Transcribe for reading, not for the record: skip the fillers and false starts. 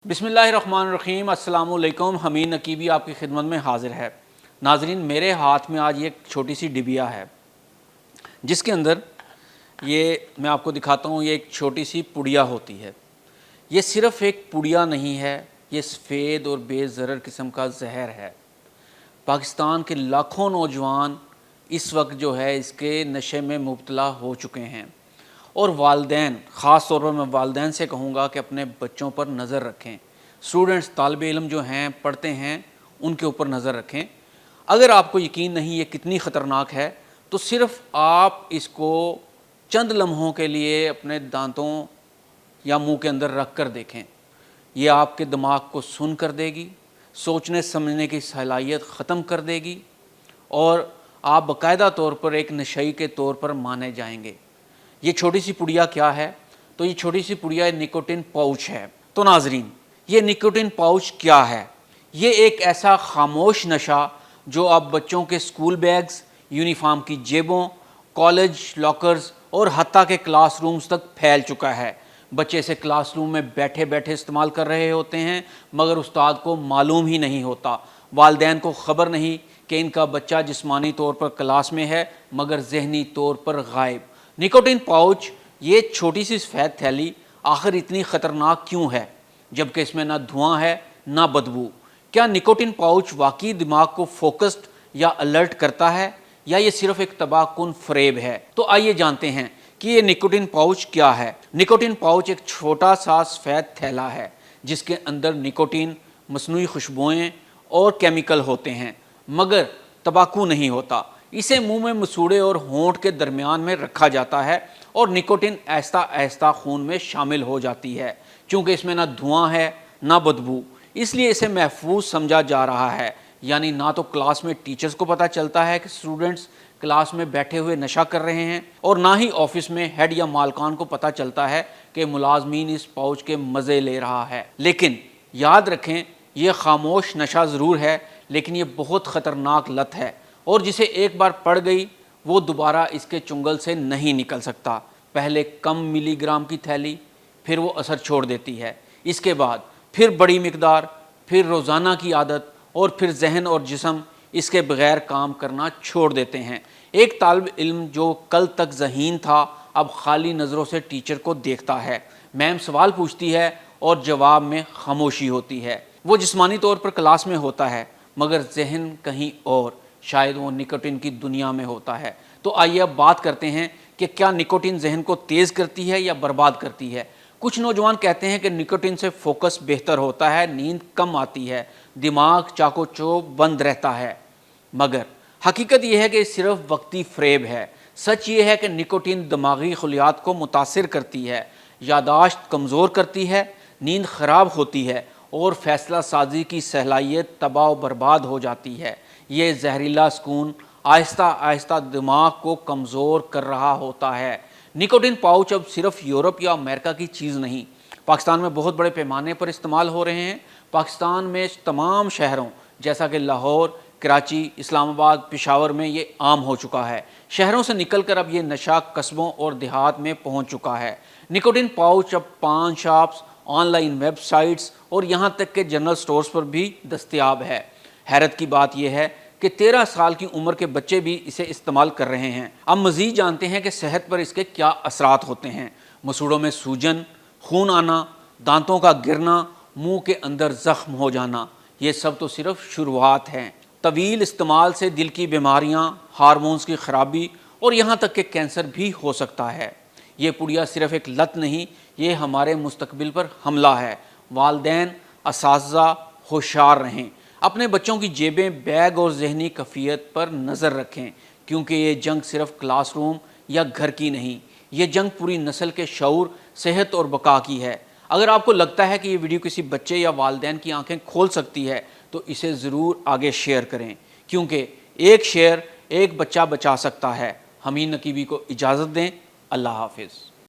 बिस्मिल्लाहिर्रहमानिर्रहीम। अस्सलाम वालेकुम। हमीद नकीबी आपकी खिदमत में हाजिर है। नाजरीन, मेरे हाथ में आज ये एक छोटी सी डिबिया है जिसके अंदर ये मैं आपको दिखाता हूँ, ये एक छोटी सी पुड़िया होती है। ये सिर्फ़ एक पुड़िया नहीं है, ये सफ़ेद और बेज़रर किस्म का जहर है। पाकिस्तान के लाखों नौजवान इस वक्त जो है इसके नशे में मुब्तला हो चुके हैं और वालिदैन, ख़ास तौर पर मैं वालिदैन से कहूँगा कि अपने बच्चों पर नज़र रखें। स्टूडेंट्स, तालिब इल्म जो हैं, पढ़ते हैं, उनके ऊपर नज़र रखें। अगर आपको यकीन नहीं ये कितनी ख़तरनाक है तो सिर्फ़ आप इसको चंद लम्हों के लिए अपने दांतों या मुंह के अंदर रख कर देखें। ये आपके दिमाग को सुन कर देगी, सोचने समझने की सलाहियत ख़त्म कर देगी और आप बाकायदा तौर पर एक नशई के तौर पर माने जाएंगे। ये छोटी सी पुड़िया क्या है? तो ये छोटी सी पुड़िया निकोटिन पाउच है। तो नाजरीन, ये निकोटिन पाउच क्या है? ये एक ऐसा खामोश नशा जो अब बच्चों के स्कूल बैग्स, यूनिफॉर्म की जेबों, कॉलेज लॉकर्स और हत्ता के क्लासरूम्स तक फैल चुका है। बच्चे इसे क्लासरूम में बैठे बैठे इस्तेमाल कर रहे होते हैं मगर उस्ताद को मालूम ही नहीं होता, वालिदैन को ख़बर नहीं कि इनका बच्चा जिस्मानी तौर पर क्लास में है मगर जहनी तौर पर गायब। निकोटिन पाउच, ये छोटी सी सफ़ेद थैली आखिर इतनी ख़तरनाक क्यों है जबकि इसमें ना धुआं है ना बदबू? क्या निकोटिन पाउच वाकई दिमाग को फोकस्ड या अलर्ट करता है या ये सिर्फ एक तबाहकुन फ़रेब है? तो आइए जानते हैं कि ये निकोटिन पाउच क्या है। निकोटिन पाउच एक छोटा सा सफ़ेद थैला है जिसके अंदर निकोटिन, मसनूई खुशबुएँ और केमिकल होते हैं मगर तंबाकू नहीं होता। इसे मुंह में मसूड़े और होंठ के दरमियान में रखा जाता है और निकोटिन आहिस्ता आहिस्ता खून में शामिल हो जाती है। चूँकि इसमें ना धुआं है ना बदबू, इसलिए इसे महफूज समझा जा रहा है। यानी ना तो क्लास में टीचर्स को पता चलता है कि स्टूडेंट्स क्लास में बैठे हुए नशा कर रहे हैं और ना ही ऑफिस में हेड या मालकान को पता चलता है कि मुलाजमीन इस पाउच के मज़े ले रहा है। लेकिन याद रखें, ये खामोश नशा ज़रूर है लेकिन ये बहुत ख़तरनाक लत है और जिसे एक बार पड़ गई वो दोबारा इसके चुंगल से नहीं निकल सकता। पहले कम मिलीग्राम की थैली, फिर वो असर छोड़ देती है, इसके बाद फिर बड़ी मिकदार, फिर रोज़ाना की आदत और फिर जहन और जिस्म इसके बग़ैर काम करना छोड़ देते हैं। एक तालिब इल्म जो कल तक ज़हीन था अब खाली नज़रों से टीचर को देखता है। मैम सवाल पूछती है और जवाब में खामोशी होती है। वो जिस्मानी तौर पर क्लास में होता है मगर जहन कहीं और, शायद वो निकोटिन की दुनिया में होता है। तो आइए अब बात करते हैं कि क्या निकोटिन जहन को तेज़ करती है या बर्बाद करती है। कुछ नौजवान कहते हैं कि निकोटिन से फोकस बेहतर होता है, नींद कम आती है, दिमाग चाको चौब बंद रहता है, मगर हकीकत यह है कि सिर्फ वक्ती फ़रेब है। सच ये है कि निकोटिन दिमागी खलियात को मुतासिर करती है, यादाश्त कमज़ोर करती है, नींद ख़राब होती है और फ़ैसला साजी की सलाहियत तबाह बर्बाद हो जाती है। ये जहरीला सुकून आहिस्ता आहिस्ता दिमाग को कमज़ोर कर रहा होता है। निकोटिन पाउच अब सिर्फ यूरोप या अमेरिका की चीज़ नहीं, पाकिस्तान में बहुत बड़े पैमाने पर इस्तेमाल हो रहे हैं। पाकिस्तान में तमाम शहरों जैसा कि लाहौर, कराची, इस्लामाबाद, पेशावर में ये आम हो चुका है। शहरों से निकलकर अब ये नशा कस्बों और देहात में पहुंच चुका है। निकोटिन पाउच अब पान शॉप्स, ऑनलाइन वेबसाइट्स और यहाँ तक के जनरल स्टोर्स पर भी दस्तयाब है। हैरत की बात यह है कि 13 साल की उम्र के बच्चे भी इसे इस्तेमाल कर रहे हैं। अब मज़ीद जानते हैं कि सेहत पर इसके क्या असरात होते हैं। मसूड़ों में सूजन, खून आना, दांतों का गिरना, मुंह के अंदर ज़ख्म हो जाना, ये सब तो सिर्फ शुरुआत हैं। तवील इस्तेमाल से दिल की बीमारियां, हार्मोन्स की ख़राबी और यहाँ तक कि कैंसर भी हो सकता है। ये पुड़िया सिर्फ एक लत नहीं, ये हमारे मुस्तकबिल पर हमला है। वालिदैन, असातिज़ा होशियार रहें, अपने बच्चों की जेबें, बैग और जहनी कफ़ियत पर नज़र रखें, क्योंकि ये जंग सिर्फ क्लासरूम या घर की नहीं, ये जंग पूरी नस्ल के शऊर, सेहत और बका की है। अगर आपको लगता है कि ये वीडियो किसी बच्चे या वालिदैन की आंखें खोल सकती है तो इसे ज़रूर आगे शेयर करें, क्योंकि एक शेयर एक बच्चा बचा सकता है। हमीद नकीबी को इजाज़त दें। अल्लाह हाफ़िज़।